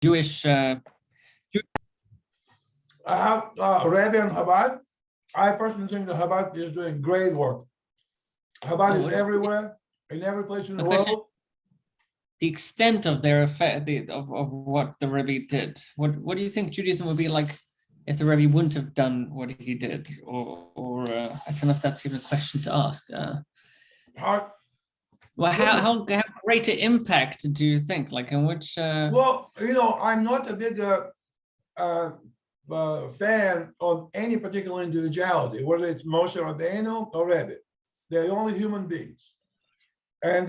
Jewish. I have a Rabbi in Chabad. I personally think that Chabad is doing great work. Chabad is everywhere, in every place in the world. The extent of their effect, of what the Rebbe did. What do you think Judaism would be like if the Rebbe wouldn't have done what he did? Or I don't know if that's even a question to ask. Well, how great an impact do you think? Like in which? Well, I'm not a big fan of any particular individuality, whether it's Moshe Rabbeinu or Rebbe. They're only human beings. And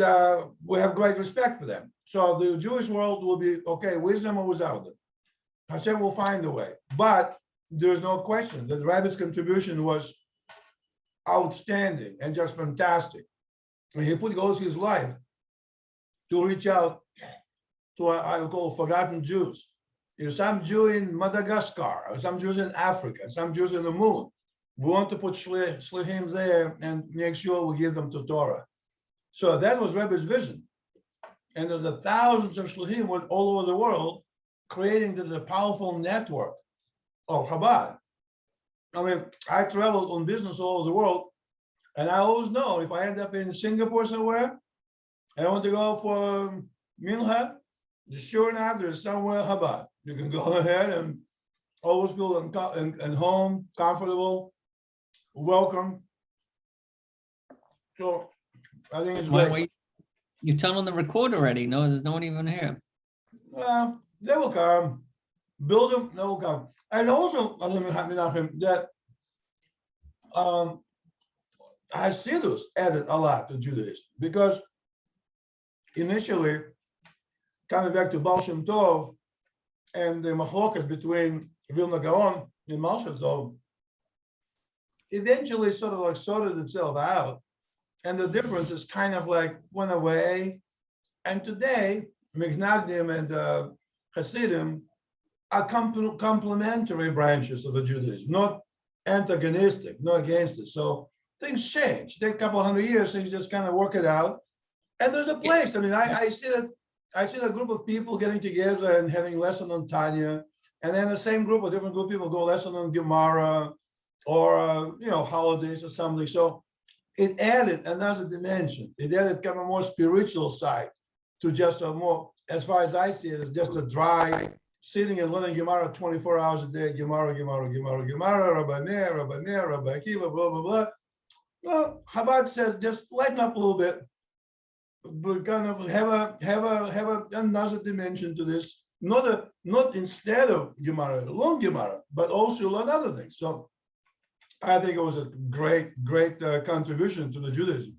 we have great respect for them. So the Jewish world will be okay with them or without them. Hashem will find a way. But there's no question that Rabbi's contribution was outstanding and just fantastic. And he put all his life to reach out to what I would call forgotten Jews. Some Jew in Madagascar, or some Jews in Africa, some Jews in the moon. We want to put Shlichim there and make sure we give them to Torah. So that was Rebbe's vision. And there's thousands of Shlichim all over the world, creating this powerful network of Chabad. I mean, I traveled on business all over the world, and I always know if I end up in Singapore somewhere, and I want to go for Minha, sure enough, there's somewhere Chabad. You can go ahead and always feel and home, comfortable, welcome. So I think it's great. Wait, you turn on the record already? No, there's no one even here. Well, they will come. Build them, they will come. And also, that Hassidus added a lot to Judaism, because initially, coming back to Baal Shem Tov and the machlokas between Vilna Gaon and Baal Shem Tov, eventually sort of like sorted itself out. And the differences kind of like went away. And today, Misnagdim and Hassidim are complementary branches of the Judaism, not antagonistic, not against it. So things change. Take a couple hundred years, things just kind of work it out. And there's a place. I mean, I see a group of people getting together and having lesson on Tanya, and then the same group of different group of people go lesson on Gemara or holidays or something. So it added another dimension. It added kind of more spiritual side to just a more, as far as I see it, it's just a dry sitting and learning Gemara 24 hours a day, Gemara, Rabbi Meir, Rabbi Akiva, blah, blah, blah. Well, Chabad says just lighten up a little bit, but kind of have another dimension to this. Not instead of Gemara, learn Gemara, but also learn other things. So I think it was a great contribution to the Judaism.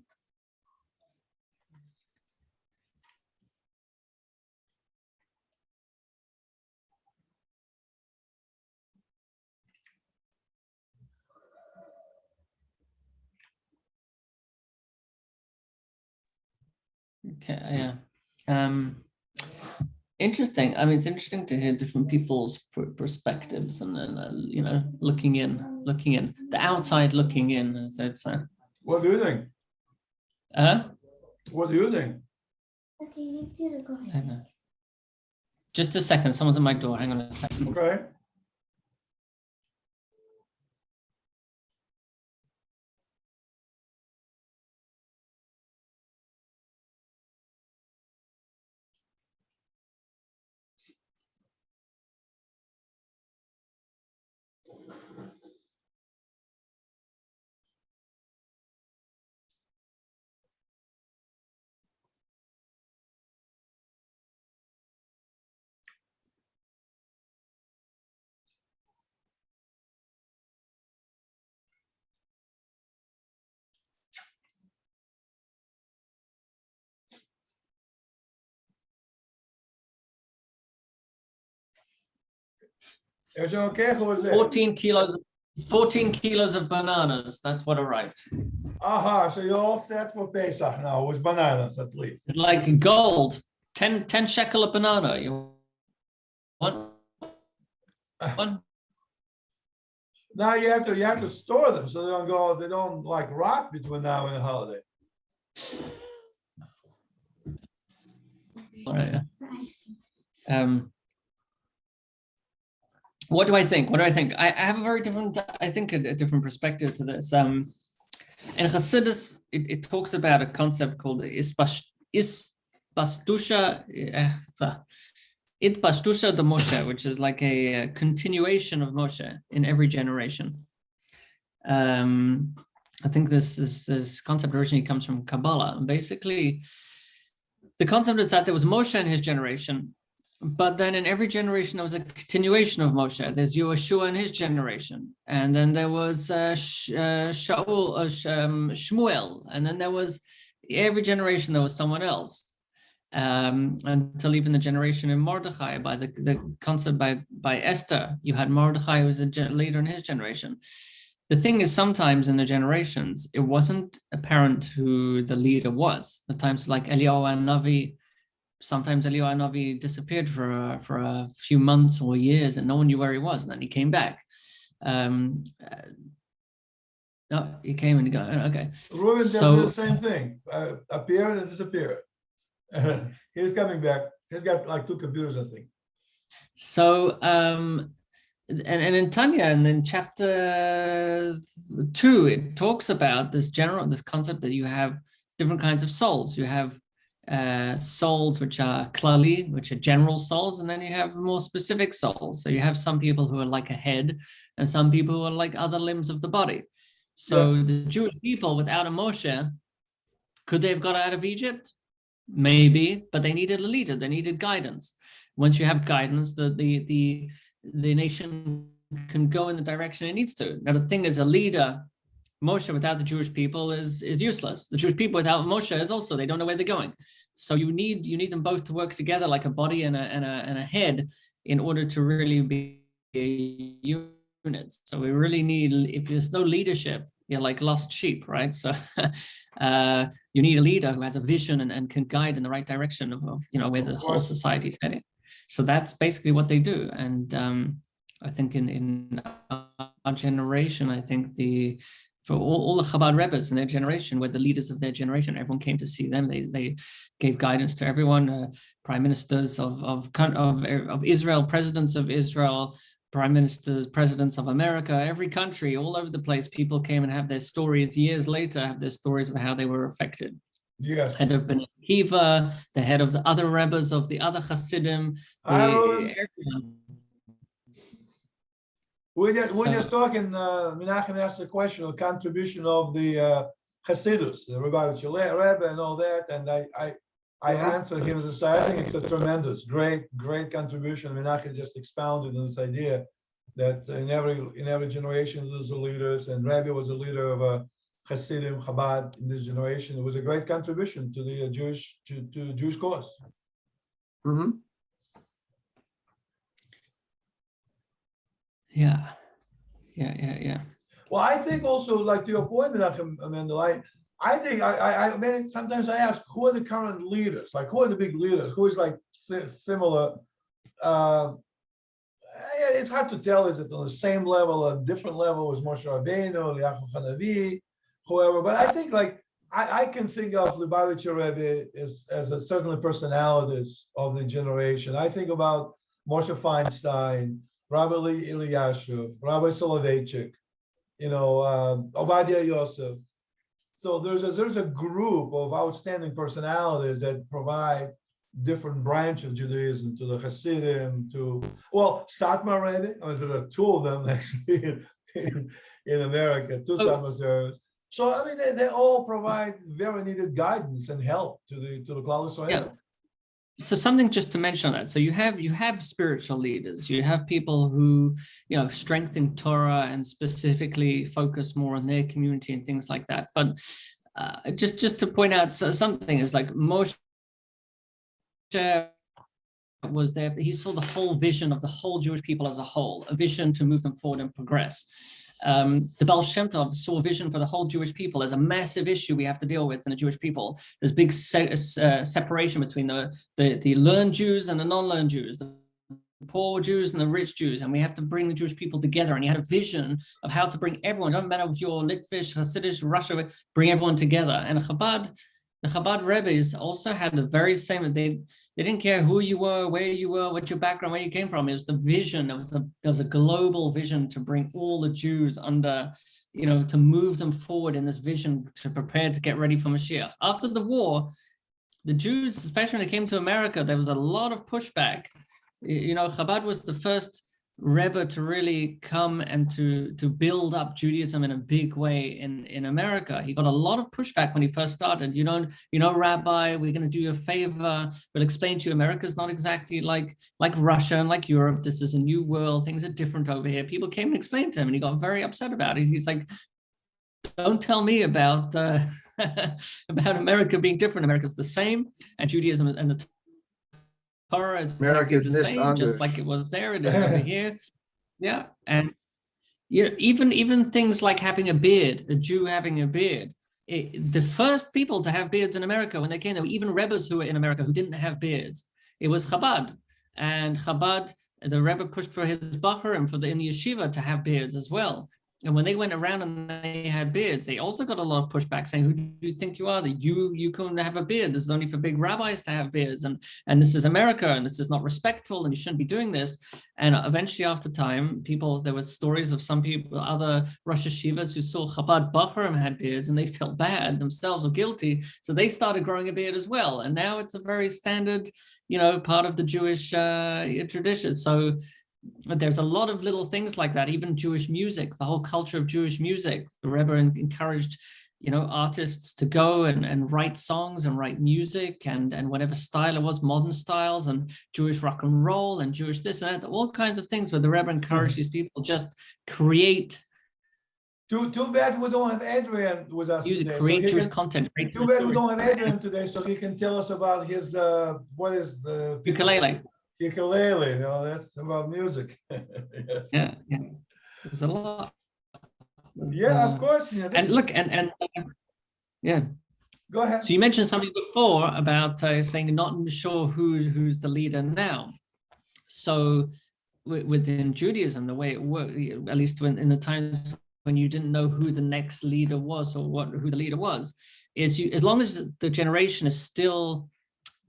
Okay, yeah. Interesting. I mean, it's interesting to hear different people's perspectives and looking in, the outside looking in, as I'd say. What do you think? What do you think? Hang on. Just a second. Someone's at my door. Hang on a second. Okay. Is it okay? Who was it? 14 kilos of bananas. That's what arrived. Aha, so you're all set for Pesach now with bananas at least. It's like gold. 10 shekel a banana. You want one? Now you have to store them so they don't like rot between now and the holiday. All right. what do I think? What do I think? I have a very different, I think, a different perspective to this. In Hassidus, it talks about a concept called Itpastusha de Moshe, which is like a continuation of Moshe in every generation. I think this concept originally comes from Kabbalah. And basically, the concept is that there was Moshe in his generation, but then in every generation there was a continuation of Moshe. There's Yeshua in his generation, and then there was Shmuel, and then there was every generation there was someone else. Until even the generation in Mordechai, by the concept by Esther, you had Mordechai who was a leader in his generation. The thing is, sometimes in the generations, it wasn't apparent who the leader was. The times like Eliyahu Navi, sometimes Eliyahu Navi disappeared for a few months or years, and no one knew where he was. And then he came back. No, he came and he got okay. Reuben did the same thing. Appeared and disappeared. He's coming back. He's got like 2 computers, I think. So, and in Tanya, and in chapter 2, it talks about this concept that you have different kinds of souls. You have souls which are klali, which are general souls, and then you have more specific souls. So you have some people who are like a head, and some people who are like other limbs of the body. So the Jewish people without a Moshe, could they have got out of Egypt? Maybe, but they needed a leader. They needed guidance. Once you have guidance, the nation can go in the direction it needs to. Now the thing is, a leader, Moshe without the Jewish people is useless. The Jewish people without Moshe is also, they don't know where they're going. So you need them both to work together like a body and a head in order to really be a unit. So we really need, if there's no leadership, you're like lost sheep, right? So you need a leader who has a vision and can guide in the right direction of where the whole society is heading. So that's basically what they do. And I think in our generation, I think for all the Chabad Rebbes in their generation were the leaders of their generation. Everyone came to see them. They gave guidance to everyone, prime ministers of Israel, presidents of Israel, prime ministers, presidents of America, every country, all over the place, people came and have their stories. Years later, have their stories of how they were affected. Yes. Head of Ben Akiva, the head of the other Rebbes of the other Hassidim. We're just talking, Menachem asked a question of contribution of the Hassidus, the Rebbe and all that, and I answered him to say, I think it's a tremendous, great contribution. Menachem just expounded on this idea that in every generation there's a leaders, and Rebbe was a leader of Hassidim, Chabad in this generation. It was a great contribution to the Jewish cause. Mm-hmm. Yeah. Well, I think also, like to your point, Menachem Mendel, I think I mean, sometimes I ask, who are the current leaders? Like, who are the big leaders? Who is like similar? It's hard to tell. Is it on the same level, a different level as Moshe Rabbeinu, Eliyahu Hanavi, whoever? But I think like I can think of Lubavitcher Rebbe as a certain personalities of the generation. I think about Moshe Feinstein, Rabbi Eliashov, Rabbi Soloveitchik, Ovadia Yosef. So there's a group of outstanding personalities that provide different branches of Judaism to the Hasidim, Satmar Rebbe. I mean, there are 2 of them actually in America, 2 Satmar. So I mean, they all provide very needed guidance and help to the Klal Yisrael. Yeah. So something just to mention on that. So you have spiritual leaders. You have people who strengthen Torah and specifically focus more on their community and things like that. But just to point out something is like Moshe was there. He saw the whole vision of the whole Jewish people as a whole, a vision to move them forward and progress. The Baal Shem Tov saw a vision for the whole Jewish people as a massive issue we have to deal with in the Jewish people. There's big separation between the learned Jews and the non-learned Jews, the poor Jews and the rich Jews, and we have to bring the Jewish people together. And he had a vision of how to bring everyone, it doesn't matter if you're Litvish, Hasidish, Russia, bring everyone together. And the Chabad Rebbe's also had the very same, they They didn't care who you were, where you were, what your background, where you came from. It was the vision. There was a global vision to bring all the Jews under, to move them forward in this vision to prepare to get ready for Mashiach. After the war, the Jews, especially when they came to America, there was a lot of pushback. Chabad was the first Rebbe to really come and to build up Judaism in a big way in America. He got a lot of pushback when he first started. Rabbi, we're going to do you a favor. We'll explain to you America's not exactly like Russia and like Europe. This is a new world. Things are different over here. People came and explained to him, and he got very upset about it. He's like, don't tell me about about America being different. America's the same, and Judaism and the Torah is exactly the same, just like it was there, it is over here. Yeah, and even things like having a beard, a Jew having a beard. The first people to have beards in America, when they came, there were even Rebbes who were in America who didn't have beards. It was Chabad, and Chabad, the Rebbe pushed for his bacher and in the yeshiva to have beards as well. And when they went around and they had beards, they also got a lot of pushback saying, who do you think you are? That you can have a beard. This is only for big rabbis to have beards. And this is America, and this is not respectful, and you shouldn't be doing this. And eventually, after time, there were stories of some people, other Rosh Hashivas who saw Chabad Bacharim had beards, and they felt bad themselves or guilty. So they started growing a beard as well. And now it's a very standard, part of the Jewish tradition. So there's a lot of little things like that. Even Jewish music, the whole culture of Jewish music, the Rebbe encouraged artists to go and write songs and write music and whatever style it was, modern styles and Jewish rock and roll and Jewish this and that, all kinds of things where the Rebbe encouraged these people just create. Too bad we don't have Adrian with us music, today. Create Jewish content. Too bad we don't have Adrian today, so he can tell us about his what is the ukulele. Ukulele, that's about music. Yes. Yeah, there's a lot. Yeah, of course. Yeah, and look, and yeah. Go ahead. So you mentioned something before about saying not sure who's the leader now. So within Judaism, the way it worked, at least in the times when you didn't know who the next leader was or who the leader was, is as long as the generation is still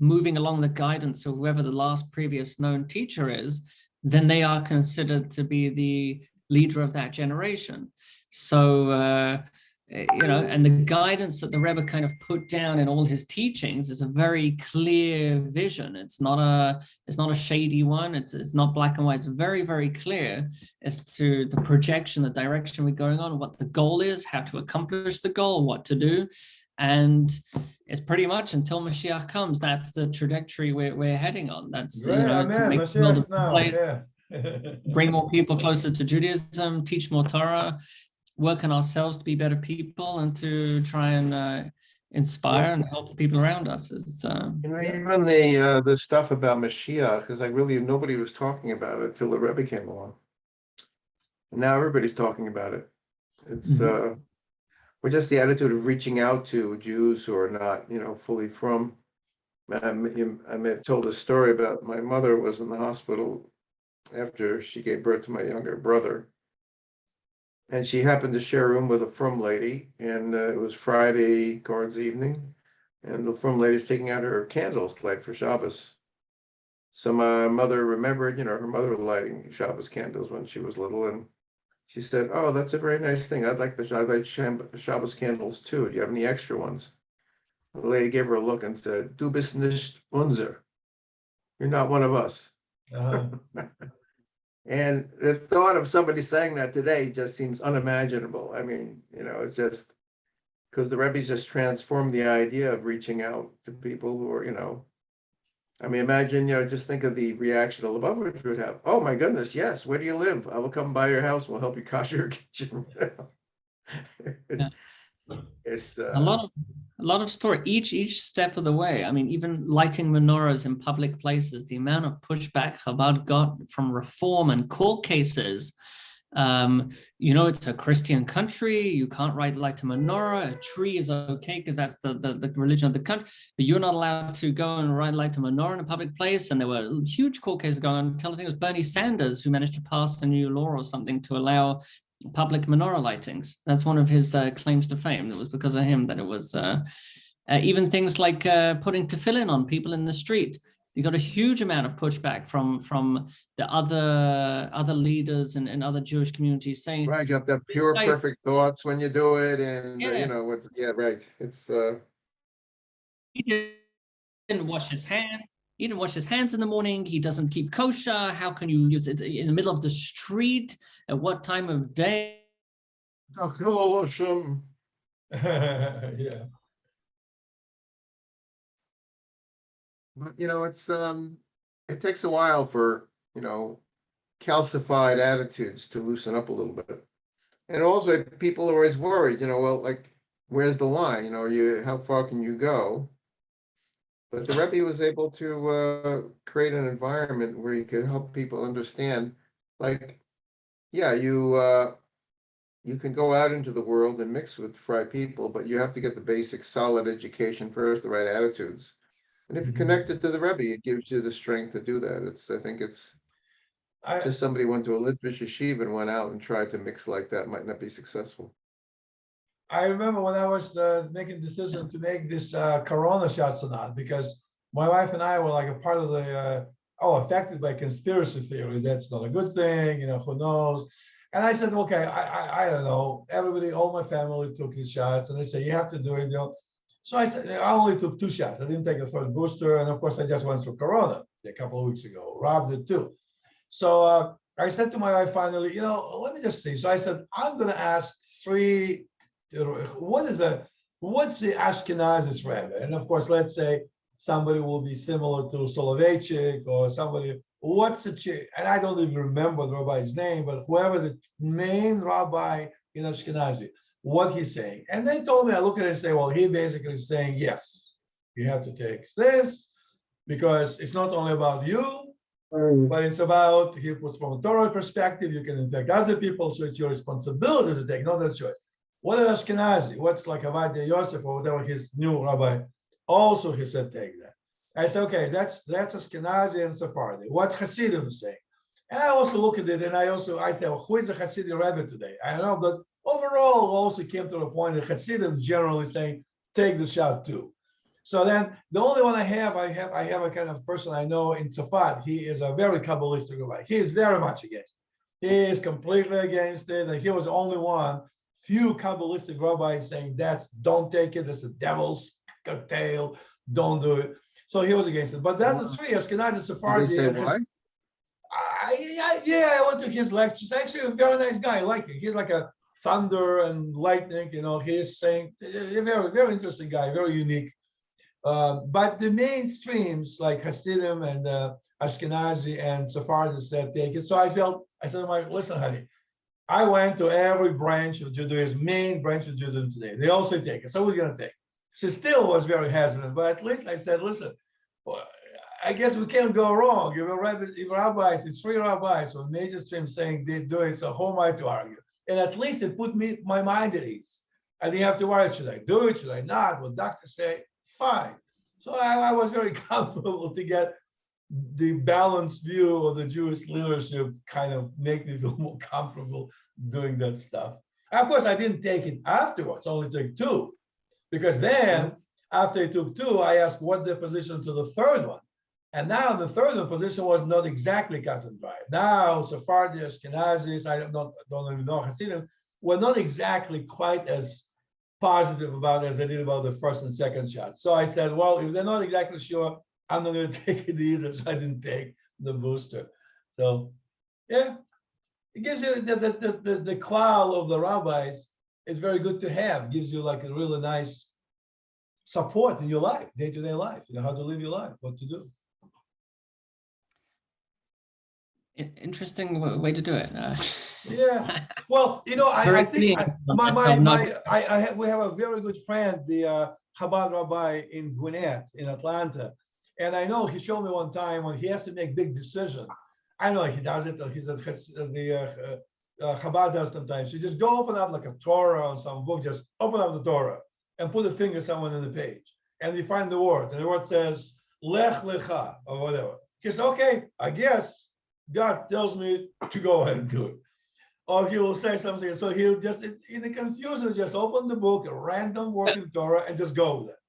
moving along the guidance of whoever the previous known teacher is, then they are considered to be the leader of that generation. So, and the guidance that the Rebbe kind of put down in all his teachings is a very clear vision. It's not a shady one. It's not black and white. It's very, very clear as to the projection, the direction we're going on, what the goal is, how to accomplish the goal, what to do. And it's pretty much until Mashiach comes, that's the trajectory we're heading on. That's to make the world bring more people closer to Judaism, teach more Torah, work on ourselves to be better people, and to try and inspire and help the people around us. It's even the stuff about Mashiach is like really nobody was talking about it till the Rebbe came along. And now everybody's talking about it. It's or just the attitude of reaching out to Jews who are not, fully from. I told a story about my mother was in the hospital after she gave birth to my younger brother. And she happened to share a room with a frum lady, and it was Friday, Guards evening, and the frum lady's taking out her candles to light for Shabbos. So my mother remembered, her mother was lighting Shabbos candles when she was little, and she said, "Oh, that's a very nice thing. I'd like Shabbos candles too. Do you have any extra ones?" The lady gave her a look and said, "Du bist nicht unser. You're not one of us." And the thought of somebody saying that today just seems unimaginable. I mean, it's just because the Rebbe's just transformed the idea of reaching out to people who are, I mean, imagine, just think of the reaction a Lubavitch would have. "Oh my goodness, yes, where do you live? I will come by your house, we'll help you kosher your kitchen." It's a lot of story each step of the way. I mean, even lighting menorahs in public places, the amount of pushback Chabad got from reform and court cases. It's a Christian country. You can't light a menorah. A tree is okay because that's the religion of the country, but you're not allowed to go and light a menorah in a public place. And there were huge court cases going on until I think it was Bernie Sanders who managed to pass a new law or something to allow public menorah lightings. That's one of his claims to fame. It was because of him that it was even things like putting tefillin on people in the street. You got a huge amount of pushback from the other leaders and other Jewish communities saying, Right, you have to have pure, guy- perfect thoughts when you do it, and Yeah. you know what's, yeah, right. It's he didn't wash his hands. He didn't wash his hands in the morning. He doesn't keep kosher. How can you use it in the middle of the street? At what time of day? Yeah. but you know, it's it takes a while for, you know, calcified attitudes to loosen up a little bit. And also people are always worried, you know, well, like, where's the line? You know, how far can you go? But the Rebbe was able to create an environment where he could help people understand, like, yeah, you can go out into the world and mix with fry people, but you have to get the basic solid education first, the right attitudes. And if you're connected to the Rebbe, it gives you the strength to do that. I think it's I, just somebody went to a Litvish yeshiva and went out and tried to mix like that, might not be successful. I remember when I was making the decision to make this Corona shots or not, because my wife and I were like a part of the, affected by conspiracy theory. That's not a good thing, you know, who knows? And I said, okay, I don't know. Everybody, all my family took these shots, and they say, you have to do it, you know. So I said, I only took 2 shots. I didn't take a third booster. And of course, I just went through Corona a couple of weeks ago. Rob did too. So I said to my wife finally, you know, let me just see. So I said, I'm going to ask 3, what's the Ashkenazis Rebbe? And of course, let's say somebody will be similar to Soloveitchik or somebody, and I don't even remember the rabbi's name, but whoever the main rabbi in Ashkenazi, what he's saying. And they told me, I look at it and say, well, he basically is saying, yes, you have to take this because it's not only about you, but it's about, he puts from a Torah perspective, you can infect other people, so it's your responsibility to take, not a choice. What is Ashkenazi? What's like Avadia Yosef or whatever his new rabbi? Also, he said, take that. I said, okay, that's Ashkenazi and Sephardi. What Hassidim is saying. And I also look at it, and I thought, who is the Hasidim Rebbe today? I don't know, but overall, also came to the point that Hasidim generally saying, take the shot too. So then the only one I have a kind of person I know in Tzafat. He is a very Kabbalistic rabbi. He is very much against it. He is completely against it. And he was the only one, few Kabbalistic rabbis saying don't take it, that's the devil's tail, don't do it. So he was against it. But that's the 3, Ashkenazi, Sephardi. Did they say why? I went to his lectures. Actually, a very nice guy. I like it. He's like a thunder and lightning, you know, he's saying, a very, very interesting guy, very unique. But the mainstreams like Hassidim and Ashkenazi and Sephardi said take it. So I said, listen, honey, I went to every branch of Judaism, main branch of Judaism today. They all say take it. So we're going to take it. She still was very hesitant, but at least I said, listen, well, I guess we can't go wrong. If rabbis, it's 3 rabbis or major stream saying they do it, so who am I to argue? And at least it put my mind at ease. I didn't have to worry, should I do it? Should I not? What doctors say? Fine. So I was very comfortable to get the balanced view of the Jewish leadership kind of make me feel more comfortable doing that stuff. Of course, I didn't take it afterwards, I only took 2. Because then, after I took 2, I asked what the position to the 3rd one. And now the 3rd one position was not exactly cut and dry. Now, Sephardi, Ashkenazis, I don't even know Hassidim, were not exactly quite as positive about it as they did about the 1st and 2nd shot. So I said, well, if they're not exactly sure, I'm not going to take it either. So I didn't take the booster. So, yeah, it gives you the cloud of the rabbis. It's very good to have. It gives you like a really nice support in your life, day-to-day life. You know how to live your life, what to do. Interesting way to do it. Yeah. Well, you know, I think we have a very good friend, the Chabad rabbi in Gwinnett in Atlanta. And I know he showed me one time when he has to make big decisions. I know he does it. He's at the Chabad does sometimes. You just go open up like a Torah or some book, just open up the Torah and put a finger somewhere on the page. And you find the word. And the word says, Lech Lecha, or whatever. He says, okay, I guess God tells me to go ahead and do it. Or he will say something. So he'll just, in the confusion, just open the book, a random word in Torah, and just go with it.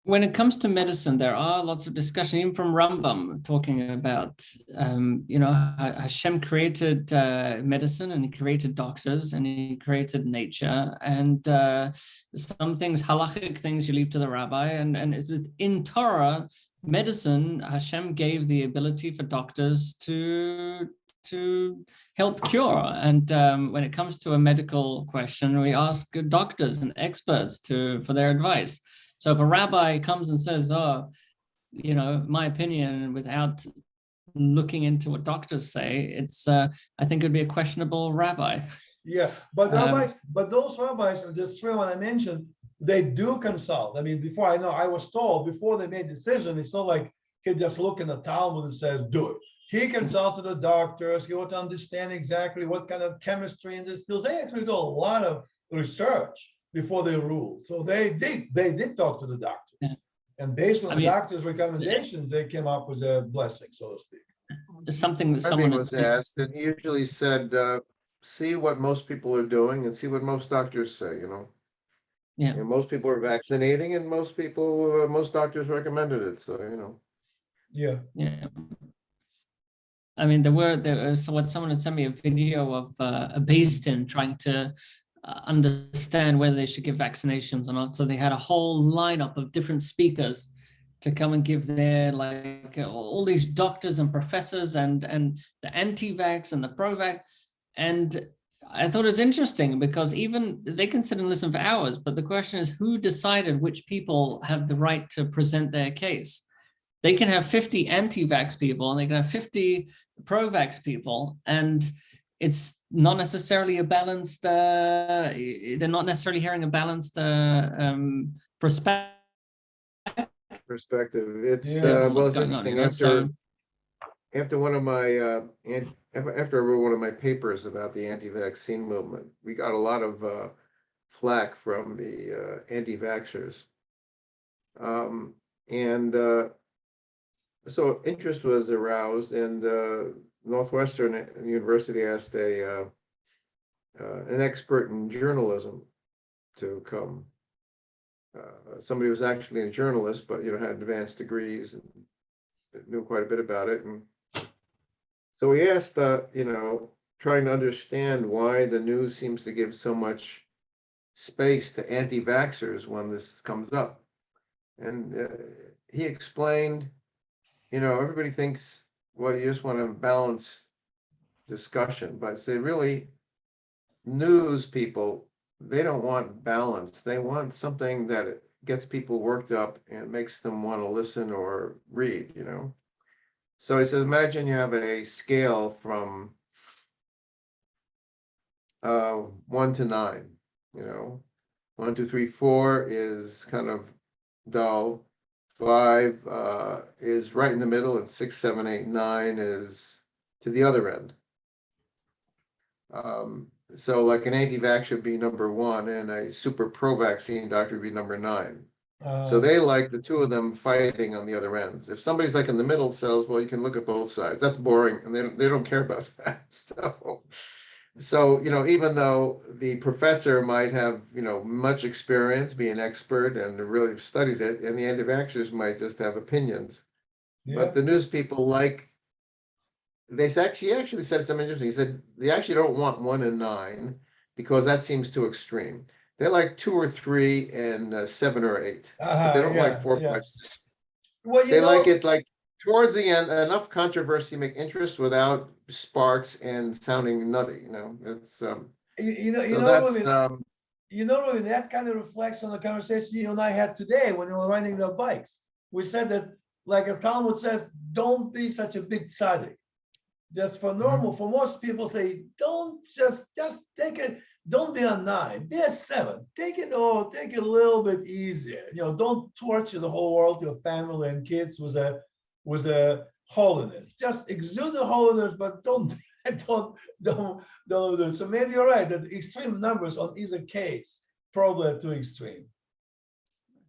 when it comes to medicine, there are lots of discussion, even from Rambam, talking about, Hashem created medicine, and he created doctors, and he created nature, and some things, halachic things, you leave to the rabbi, and within Torah, medicine, Hashem gave the ability for doctors to help cure. And when it comes to a medical question, we ask doctors and experts for their advice. So if a rabbi comes and says, my opinion, without looking into what doctors say, it's I think it'd be a questionable rabbi. Yeah, but those rabbis, and the three one I mentioned, they do consult. I mean, before I was told before they made decision, it's not like he just look in the Talmud and says, do it. He consulted the doctors. He wanted to understand exactly what kind of chemistry in this field. They actually do a lot of research before they rule. So they did talk to the doctors. Yeah. And based on the doctors' recommendations, they came up with a blessing, so to speak. There's something that someone was asked, and he usually said, see what most people are doing and see what most doctors say, Yeah. And most people are vaccinating, and most doctors recommended it. So, Yeah. Yeah. I mean, someone had sent me a video of a Basin trying to understand whether they should give vaccinations or not. So they had a whole lineup of different speakers to come and give their, all these doctors and professors and the anti-vax and the pro-vax. And I thought it was interesting because even they can sit and listen for hours, but the question is, who decided which people have the right to present their case? They can have 50 anti-vax people and they can have 50 pro-vax people, and it's not necessarily a balanced, they're not necessarily hearing a balanced perspective. It's it's interesting. After one of my after I wrote one of my papers about the anti-vaccine movement, we got a lot of flack from the anti-vaxxers, so interest was aroused, and Northwestern University asked an expert in journalism to come. Somebody who was actually a journalist, but had advanced degrees and knew quite a bit about it. And so we asked, trying to understand why the news seems to give so much space to anti-vaxxers when this comes up. And he explained, everybody thinks, well, you just want to balance discussion, but say really, news people, they don't want balance. They want something that gets people worked up and makes them want to listen or read, So he says, imagine you have a scale from 1 to 9, 1, 2, 3, 4 is kind of dull. 5 is right in the middle, and 6, 7, 8, 9 is to the other end. So like an anti-vax should be number 1, and a super pro-vaccine doctor would be number 9. So they like the two of them fighting on the other ends. If somebody's like in the middle, says, well, you can look at both sides. That's boring, and they don't care about that. So even though the professor might have much experience, be an expert, and really studied it, and the anti-vaxxers might just have opinions, but the news people they actually said something interesting. He said they actually don't want 1 and 9 because that seems too extreme. They like 2 or 3 and 7 or 8. But they don't like 4, 5, 6. Well, they like it like towards the end, enough controversy make interest without sparks and sounding nutty. It's Really, that kind of reflects on the conversation you and I had today when we were riding the bikes. We said that, like a Talmud says, don't be such a big tzaddik. Just for normal, for most people say, don't just take it. Don't be a 9, be a 7. Take it a little bit easier. Don't torture the whole world, your family and kids with a holiness. Just exude the holiness, but don't do it. So maybe you're right that extreme numbers on either case probably are too extreme.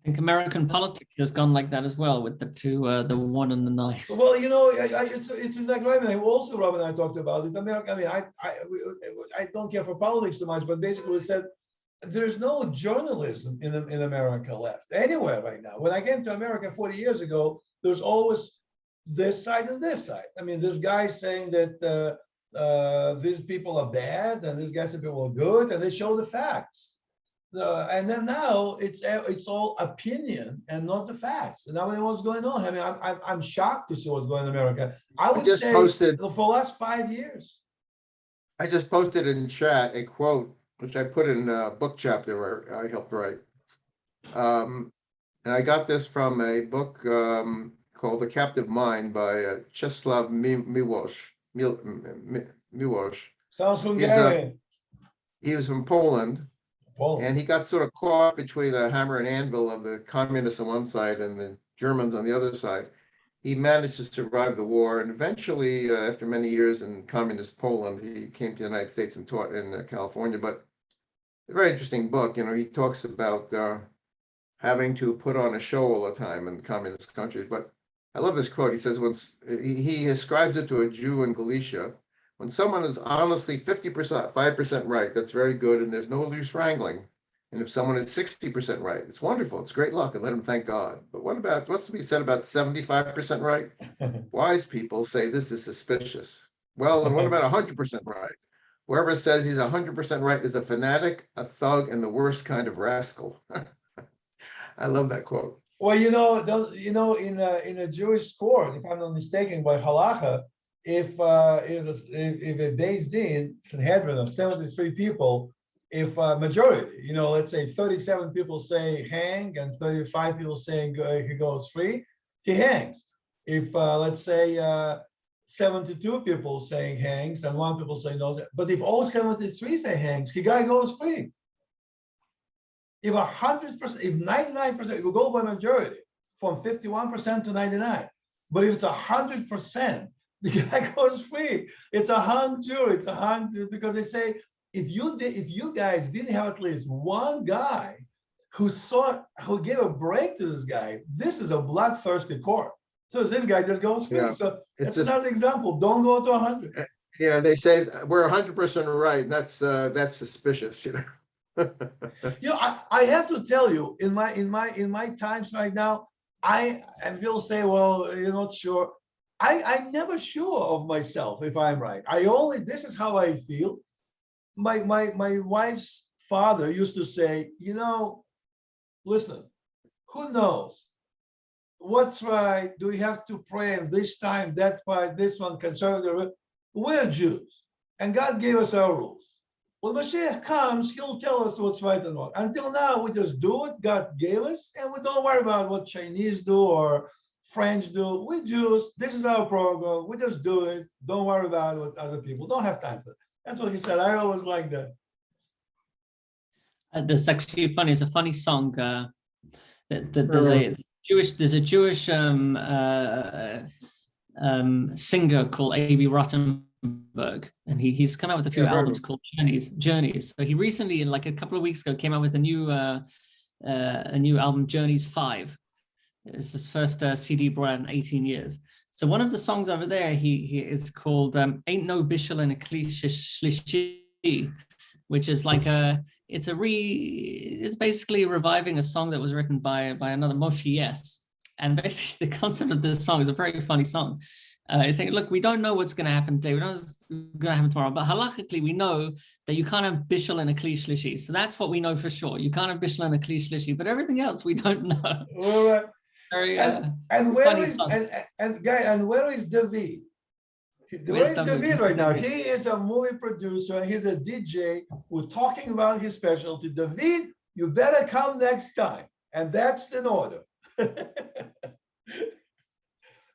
I think American politics has gone like that as well, with the 2, the 1 and the 9. Well, it's exactly right. And also, Rob and I talked about it. I don't care for politics too much, but basically we said there's no journalism in America left anywhere right now. When I came to America 40 years ago, there's always this side and this side. I mean, there's guys saying that these people are bad and these guys saying people are good, and they show the facts. And then now it's all opinion and not the facts. And now we know what's going on. I mean, I'm shocked to see what's going on in America. I would say for the last 5 years. I just posted in chat a quote, which I put in a book chapter where I helped write. And I got this from a book called The Captive Mind by Czeslaw Miłosz. Sounds Hungarian. He was from Poland. And he got sort of caught between the hammer and anvil of the communists on one side and the Germans on the other side. He managed to survive the war, and eventually, after many years in communist Poland, he came to the United States and taught in California. But a very interesting book. You know, he talks about having to put on a show all the time in communist countries. But I love this quote. He says, once he ascribes it to a Jew in Galicia. When someone is honestly 50%, 5% right, that's very good, and there's no loose wrangling. And if someone is 60% right, it's wonderful. It's great luck, and let him thank God. But what's to be said about 75% right? Wise people say this is suspicious. Well, and what about 100% right? Whoever says he's 100% right is a fanatic, a thug, and the worst kind of rascal. I love that quote. Well, in a Jewish court, if I'm not mistaken, by Halacha, if a Beis Din Sanhedrin of 73 people, if majority, let's say 37 people say hang and 35 people saying he goes free, he hangs. If let's say 72 people saying hangs and 1 people say no, but if all 73 say hangs, the guy goes free. If 100%, if 99%, if we go by majority from 51% to 99, but if it's 100%, the guy goes free. It's a hung jury. It's a hung, because they say if you guys didn't have at least one guy who gave a break to this guy, this is a bloodthirsty court. So this guy just goes free. Yeah. So it's another example. Don't go to 100. Yeah, they say we're 100% right. That's suspicious, I have to tell you, in my times right now, and people say, well, you're not sure. I'm never sure of myself if I'm right. This is how I feel. My wife's father used to say, listen, who knows what's right? Do we have to pray this time, that part, this one, conservative? We're Jews, and God gave us our rules. When Mashiach comes, he'll tell us what's right and wrong. Until now, we just do what God gave us, and we don't worry about what Chinese do or French do. We Jews, this is our program. We just do it. Don't worry about what other people don't have time for. That's what he said. I always like that. That's actually funny. It's a funny song. There's a Jewish singer called A.B. Rottenberg, and he's come out with a few albums called Journeys. So he recently, like a couple of weeks ago, came out with a new album, Journeys 5. It's his first CD brought out in 18 years. So one of the songs over there, he is called "Ain't No Bishul in a Shlishi," which is like it's basically reviving a song that was written by another Moshe Yes. And basically the concept of this song is a very funny song. It's saying, look, we don't know what's going to happen today. We don't know what's going to happen tomorrow. But halachically, we know that you can't have bishul in a kli shlishi. So that's what we know for sure. You can't have bishul in a kli shlishi. But everything else, we don't know. All right. And where is David? Where is David right now? He is a movie producer. He's a DJ. We're talking about his specialty. David, you better come next time. And that's in order.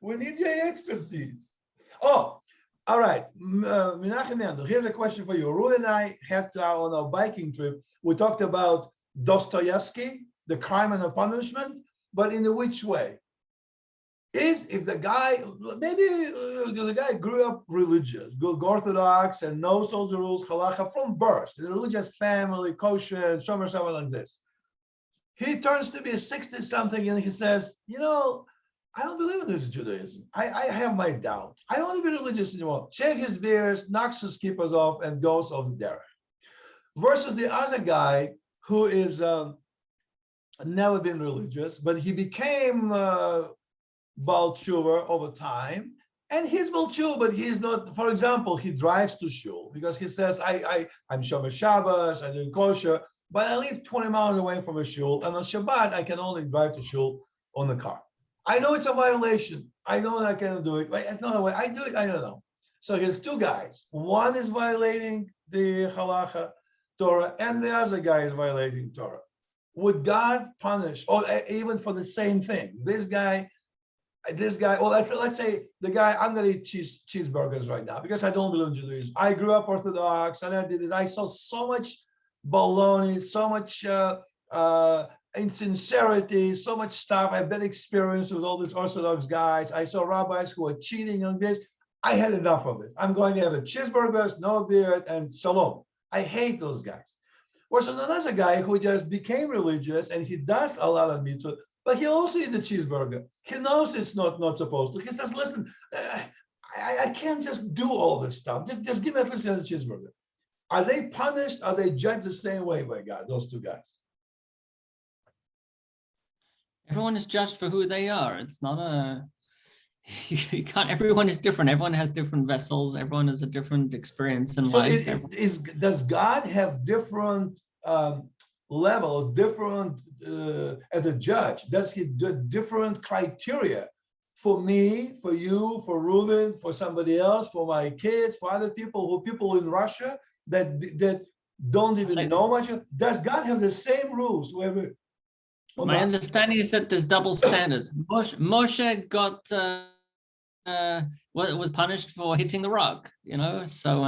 We need your expertise. Oh, all right. Menachem Mendel, here's a question for you. Ruth and I had on our biking trip, we talked about Dostoevsky, The Crime and the Punishment, but in which way? If the guy, maybe the guy grew up religious, Orthodox, and knows all the rules, halacha from birth, in a religious family, kosher, shomer, something like this. He turns to be 60-something and he says, I don't believe in this Judaism. I have my doubts. I don't want to be religious anymore. Shave his beard, knocks his kippahs off, and goes off the derech. Versus the other guy who is never been religious, but he became Baal Tshuva over time. And he's Baal Tshuva, but he's not, for example, he drives to shul because he says, I'm Shomer Shabbos, I'm doing kosher, but I live 20 miles away from a shul, and on Shabbat, I can only drive to shul on the car. I know it's a violation. I know I can't do it, but it's not a way. I do it, I don't know. So here's two guys. One is violating the Halacha, Torah, and the other guy is violating Torah. Would God punish, or even for the same thing? This guy, well, let's say the guy, I'm going to eat cheeseburgers right now because I don't believe in Judaism. I grew up Orthodox and I did it. I saw so much baloney, so much insincerity, so much stuff. I've been experienced with all these Orthodox guys. I saw rabbis who are cheating on this. I had enough of it. I'm going to have a cheeseburgers, no beer, and shalom. I hate those guys. Whereas another guy who just became religious and he does a lot of mitzvot, but he also eats the cheeseburger. He knows it's not supposed to. He says, listen, I can't just do all this stuff. Just give me at least a cheeseburger. Are they punished? Are they judged the same way by God, those two guys? Everyone is judged for who they are. It's not a, you can't, everyone is different. Everyone has different vessels. Everyone has a different experience in life. Does God have different level, different, as a judge, does he do different criteria for me, for you, for Reuben, for somebody else, for my kids, for other people, people in Russia that don't even know much? Does God have the same rules wherever? My understanding is that there's double standard. Moshe got was punished for hitting the rock, so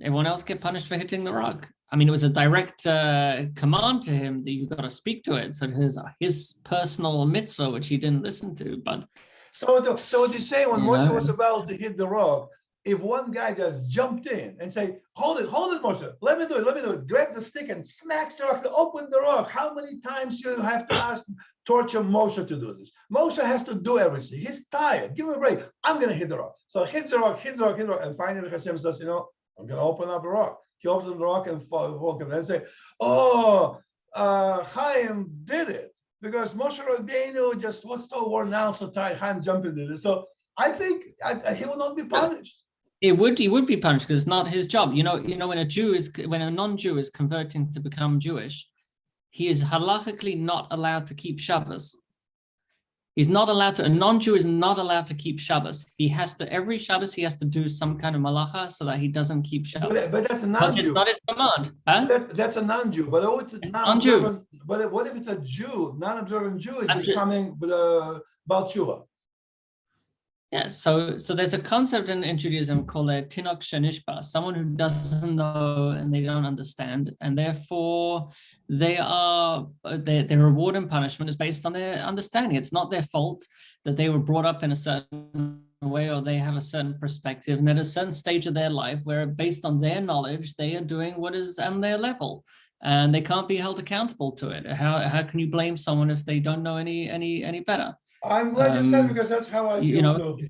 everyone else get punished for hitting the rock. I mean, it was a direct command to him that you got to speak to it. So his personal mitzvah, which he didn't listen to. But so what you say when Moshe was about to hit the rock, if one guy just jumped in and say, hold it, Moshe, let me do it, grab the stick and smacks the rock, open the rock. How many times you have to torture Moshe to do this? Moshe has to do everything. He's tired. Give him a break. I'm going to hit the rock. So hits the rock. And finally Hashem says, I'm going to open up the rock. He opens the rock and walk him and say, Chaim did it. Because Moshe Rabbeinu just was so worn out, so tired, Chaim jumped into it. So I think he will not be punished. He would be punished because it's not his job. When a non-Jew is converting to become Jewish, he is halachically not allowed to keep Shabbos. He's not allowed to, a non-Jew is not allowed to keep Shabbos. He has to, every Shabbos, he has to do some kind of malacha so that he doesn't keep Shabbos. But that's a non-Jew. It's not his command. Huh? That's a non-Jew. But it's a non-Jew. But what if it's a Jew, non-observant Jew is becoming Baal Tshuva? Yeah, so there's a concept in Judaism called a tinok shenishba, someone who doesn't know and they don't understand, and therefore their reward and punishment is based on their understanding. It's not their fault that they were brought up in a certain way or they have a certain perspective, and at a certain stage of their life where based on their knowledge, they are doing what is on their level. And they can't be held accountable to it. How can you blame someone if they don't know any better? I'm glad you said, because that's how I feel too.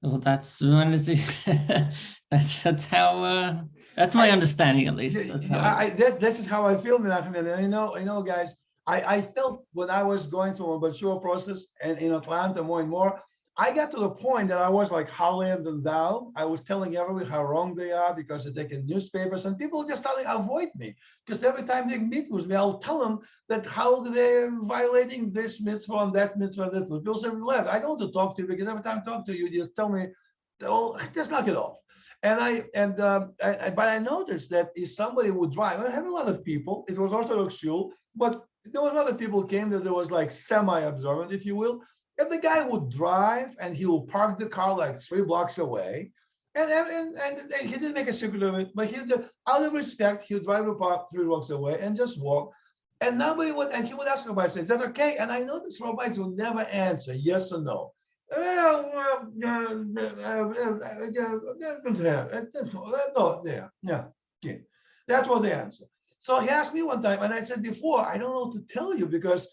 Well, that's how that's my understanding, at least. This is how I feel, Menachem. And I know, guys. I felt when I was going through a mature process and in Atlanta more and more, I got to the point that I was like holier than thou. I was telling everyone how wrong they are because they're taking newspapers, and people just started to avoid me because every time they meet with me, I'll tell them that how they're violating this mitzvah and that mitzvah. That people say, "Left, I don't want to talk to you because every time I talk to you, you just tell me, oh, just knock it off." But I noticed that if somebody would drive, I have a lot of people. It was Orthodox shul, but there was a lot of people came that there was like semi-observant, if you will. And the guy would drive and he will park the car like 3 blocks away. And he didn't make a secret of it, but out of respect, he would drive the park 3 blocks away and just walk. And nobody would, and he would ask everybody, say, is that okay? And I know this rabbis will never answer yes or no. That's what they answer. So he asked me one time, and I said before, I don't know what to tell you because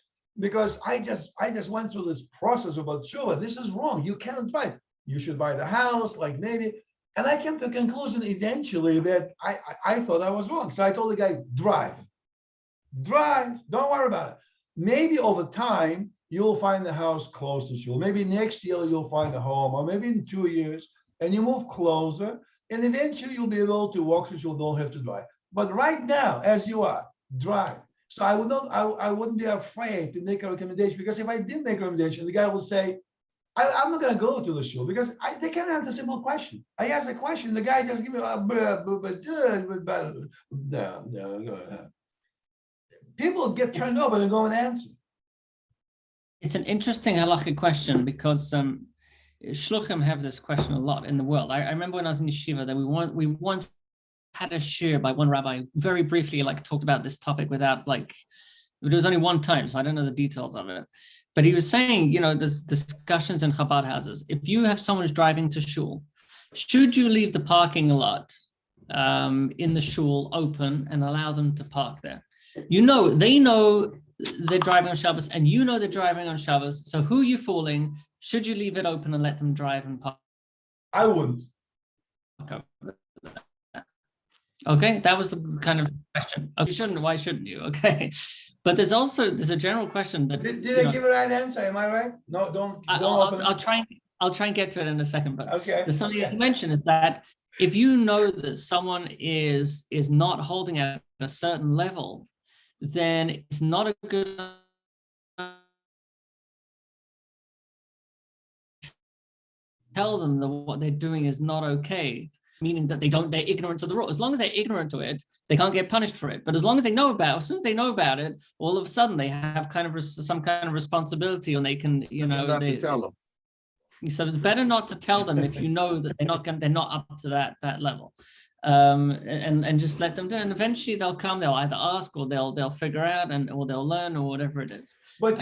I just went through this process about tshuva. This is wrong. You can't drive. You should buy the house, like maybe. And I came to the conclusion eventually that I thought I was wrong. So I told the guy, drive, don't worry about it. Maybe over time, you'll find the house close to shul. Maybe next year you'll find a home, or maybe in 2 years, and you move closer, and eventually you'll be able to walk to shul, don't have to drive. But right now, as you are, drive. So I wouldn't be afraid to make a recommendation, because if I did make a recommendation, the guy will say, I'm not going to go to the shul, because they can't answer a simple question. I ask a question, the guy just give me no. People get turned over and go and answer. It's an interesting halachic question, because shluchim have this question a lot in the world. I remember when I was in yeshiva that we once had a shir by one rabbi, very briefly, like talked about this topic without it was only one time, so I don't know the details of it. But he was saying, there's discussions in Chabad houses. If you have someone who's driving to shul, should you leave the parking lot in the shul open and allow them to park there? They know they're driving on Shabbos, and they're driving on Shabbos. So who are you fooling? Should you leave it open and let them drive and park? I wouldn't. Okay, that was the kind of question. Okay, you shouldn't. Why shouldn't you? Okay, but there's a general question that Did I give a right answer? Am I right? No, don't open. I'll try and get to it in a second. But okay. There's something you mentioned is that if you know that someone is not holding at a certain level, then it's not a good tell them that what they're doing is not okay, meaning that they're ignorant of the rule. As long as they're ignorant to it, they can't get punished for it. But as long as as soon as they know about it, all of a sudden they have kind of some kind of responsibility, and they can, not to tell them. So it's better not to tell them if you know that they're not up to that level. And just let them do it. And eventually they'll come, they'll either ask, or they'll figure out, or they'll learn, or whatever it is. But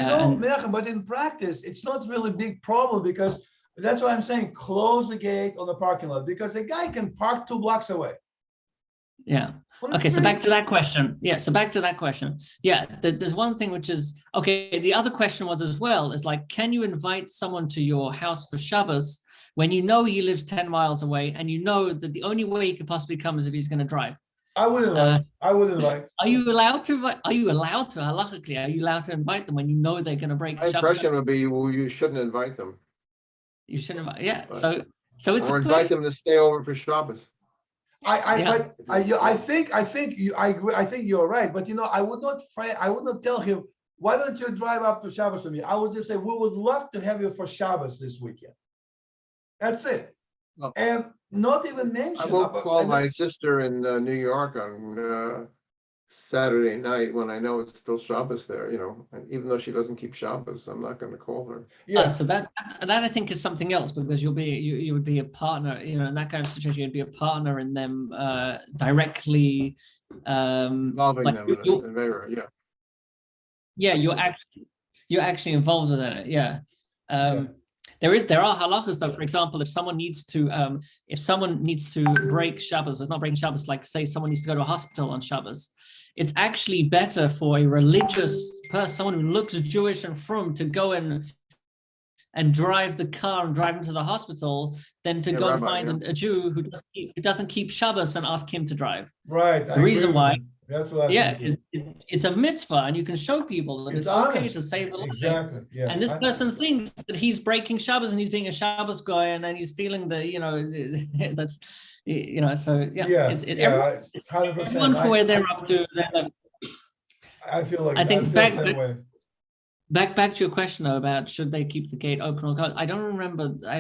but in practice, it's not really a big problem, because that's why I'm saying close the gate on the parking lot, because a guy can park 2 blocks away. Yeah. Okay, so back to that question. Yeah, there's one thing which is, okay, the other question was as well, is like, can you invite someone to your house for Shabbos when he lives 10 miles away, and that the only way he could possibly come is if he's going to drive? I would invite. Are you allowed to, halachically, are you allowed to invite them when they're going to break Shabbos? My impression would be, well, you shouldn't invite them. You shouldn't invite, yeah. So it's or invite them to stay over for Shabbos. I think I agree. I think you're right. But I would not tell him, why don't you drive up to Shabbos with me? I would just say, we would love to have you for Shabbos this weekend. That's it. Oh. And not even mention. I won't call my sister in New York on Saturday night when I know it's still Shabbos there, and even though she doesn't keep Shabbos, I'm not going to call her. Yeah. So that I think is something else, because you would be a partner, in that kind of situation, you'd be a partner in them directly involving them in favor, yeah. Yeah, you're actually involved in it. Yeah. There are halachas though. For example, if someone needs to break Shabbos, it's not breaking Shabbos, like say someone needs to go to a hospital on Shabbos, it's actually better for a religious person, someone who looks Jewish and frum, to go and drive the car and drive into the hospital than to go and find a Jew who doesn't keep Shabbos and ask him to drive. Right. The reason why. That's what it's a mitzvah, and you can show people that it's okay to save a life. Exactly. Yeah. And this person thinks that he's breaking Shabbos and he's being a Shabbos guy, and then he's feeling that's so yeah. Yes, it's 100%. Everyone for where they're up to. I feel like I think back to your question though about should they keep the gate open or closed. I don't remember the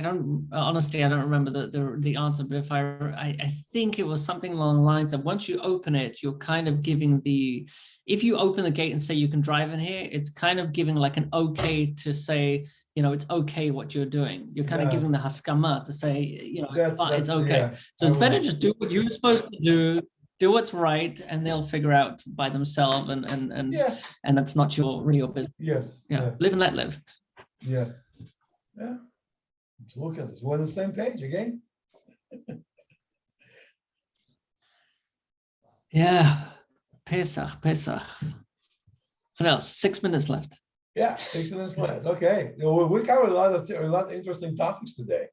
answer, but I think it was something along the lines of, once you open it, you're kind of giving if you open the gate and say you can drive in here, it's kind of giving like an okay to say, it's okay what you're doing. You're kind of giving the haskama to say, it's okay. Yeah, so it's better just do what you're supposed to do what's right, and they'll figure out by themselves, and that's not your business. Yes. Yeah. Live and let live. Yeah. Yeah. Let's look at this. We're on the same page again. Yeah. Pesach. What else? 6 minutes left. Yeah, 6 minutes left. Okay. We covered a lot of interesting topics today.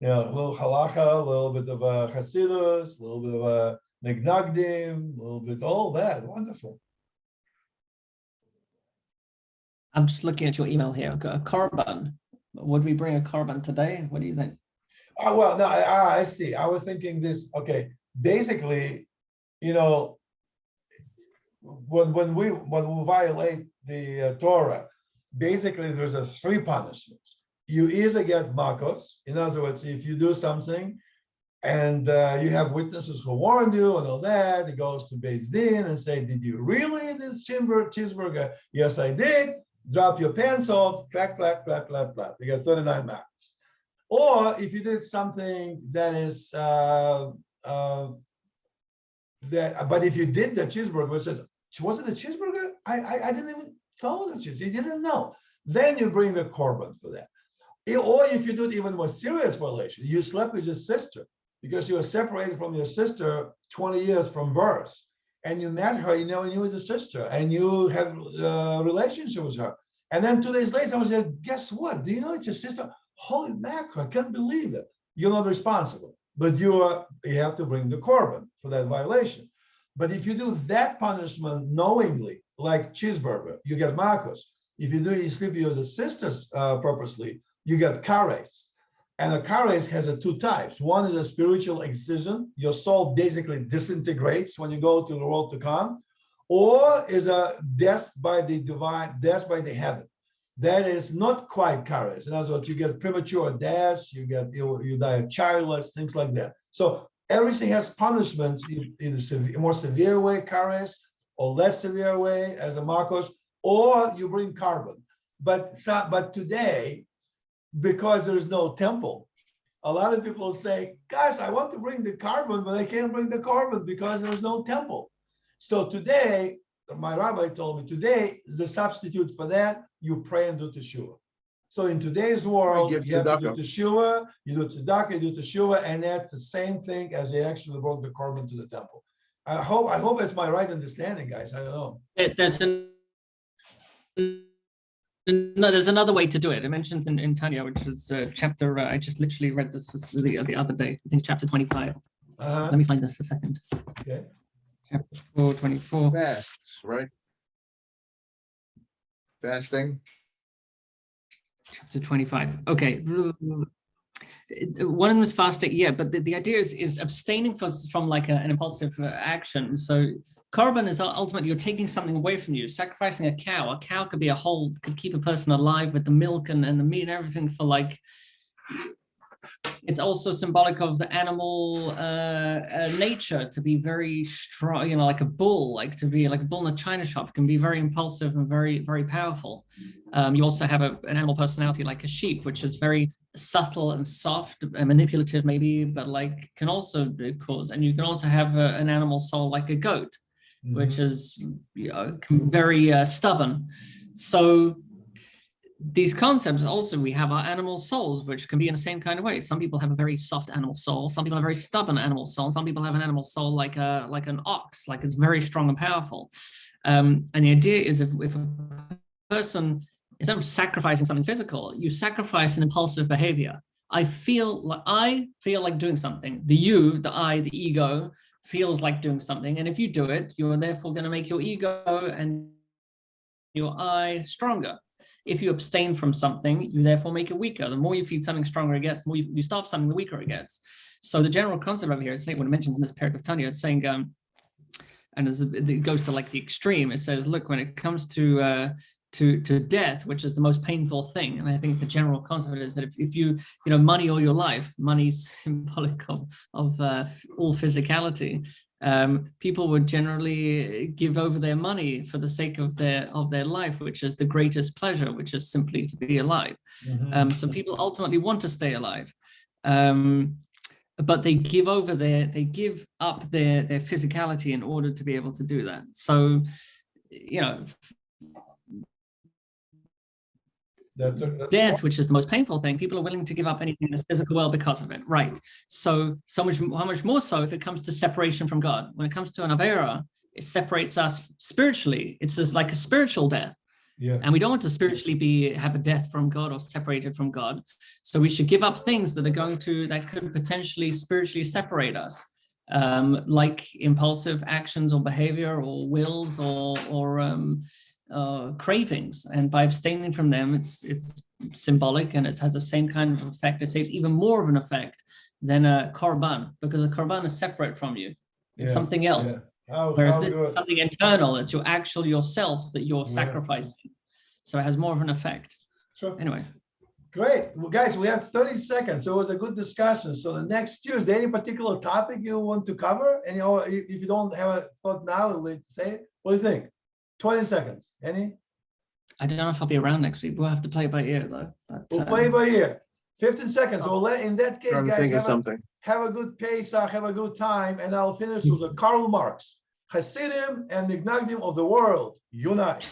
a little Halacha, a little bit of a Hassidus, a little bit of a Misnagdim, a little bit all that. Wonderful. I'm just looking at your email here. I've got a korban. Would we bring a korban today? What do you think? Well, no, I see. I was thinking this. Okay, basically, when we violate the Torah, basically there's a 3 punishments. You either get makos, in other words, if you do something and you have witnesses who warned you and all that, it goes to Beis Din and say, did you really eat this cheeseburger? Yes, I did. Drop your pants off, clack, clack, clack, clack, clack. You get 39 makos. Or if you did something that is but if you did the cheeseburger, which says, was it a cheeseburger? I didn't even know the cheese. You didn't know. Then you bring the korban for that. Or if you do it even more serious violation, you slept with your sister because you were separated from your sister 20 years from birth, and you met her, you never knew it was a sister, and you have a relationship with her. And then 2 days later, someone said, guess what? Do you know it's your sister? Holy mackerel, I can't believe it. You're not responsible, but you have to bring the korban for that violation. But if you do that punishment knowingly, like cheeseburger, you get makos. If you sleep with your sisters purposely, you get kares. And a kares has 2 types. One is a spiritual excision. Your soul basically disintegrates when you go to the world to come. Or is a death by the divine, death by the heaven. That is not quite kares. In other words, you get premature death, you die childless, things like that. So everything has punishment in a more severe way, kares, or less severe way as a makos, or you bring korban. But today, because there's no temple, a lot of people say, guys, I want to bring the korban, but I can't bring the korban because there's no temple. So today, my rabbi told me, today, the substitute for that, you pray and do teshuva. So in today's world, you have to do teshuva, you do tzedakah, you do teshuva, and that's the same thing as they actually brought the korban to the temple. I hope it's my right understanding, guys. I don't know. No, there's another way to do it. It mentions in Tanya, which is chapter, I just literally read this the other day, I think chapter 25. Let me find this a second. Okay. Chapter 4:24. Fasts, right? Fasting. Chapter 25. Okay. One of them is fasting, yeah, but the idea is abstaining from like an impulsive action. So korban is ultimately you're taking something away from you, sacrificing a cow. A cow could be could keep a person alive with the milk and the meat and everything for like, it's also symbolic of the animal nature to be very strong, like a bull, like to be like a bull in a china shop can be very impulsive and very, very powerful. You also have an animal personality like a sheep, which is very subtle and soft and manipulative maybe, but like can also cause, and you can also have an animal soul like a goat, which is very stubborn. So these concepts also, we have our animal souls, which can be in the same kind of way. Some people have a very soft animal soul. Some people have a very stubborn animal soul. Some people have an animal soul like an ox, like it's very strong and powerful. And the idea is if a person, instead of sacrificing something physical, you sacrifice an impulsive behavior. I feel like doing something. The I, the ego feels like doing something. And if you do it, you are therefore going to make your ego and your I stronger. If you abstain from something, you therefore make it weaker. The more you feed something, stronger it gets. The more you stop something, the weaker it gets. So the general concept over here, it's like when it mentions in this parak of Tanya, it's saying, and it goes to like the extreme. It says, look, when it comes to death, which is the most painful thing, and I think the general concept is that if you money all your life, money's symbolic of all physicality. People would generally give over their money for the sake of their life, which is the greatest pleasure, which is simply to be alive. So people ultimately want to stay alive, but they give up their physicality in order to be able to do that. So, death, which is the most painful thing, people are willing to give up anything in this physical world because of it, right? So much, how much more so if it comes to separation from God? When it comes to an avera, it separates us spiritually. It's just like a spiritual death. Yeah. And we don't want to spiritually have a death from God or separated from God. So we should give up things that could potentially spiritually separate us, like impulsive actions or behavior or wills or cravings. And by abstaining from them, it's symbolic, and it has the same kind of effect. It's even more of an effect than a korban, because a korban is separate from you. It's something else. Yeah. Whereas this is something internal. It's your actual yourself that you're sacrificing. So it has more of an effect. Sure. Anyway. Great. Well, guys, we have 30 seconds. So it was a good discussion. So the next Tuesday, any particular topic you want to cover? And if you don't have a thought now, let's say it. What do you think? 20 seconds. Any? I don't know if I'll be around next week. We'll have to play by ear, though. But, we'll play by ear. 15 seconds. So in that case, guys, have a good Pesach, have a good time. And I'll finish with Karl Marx. Hassidim and Misnagdim of the world unite.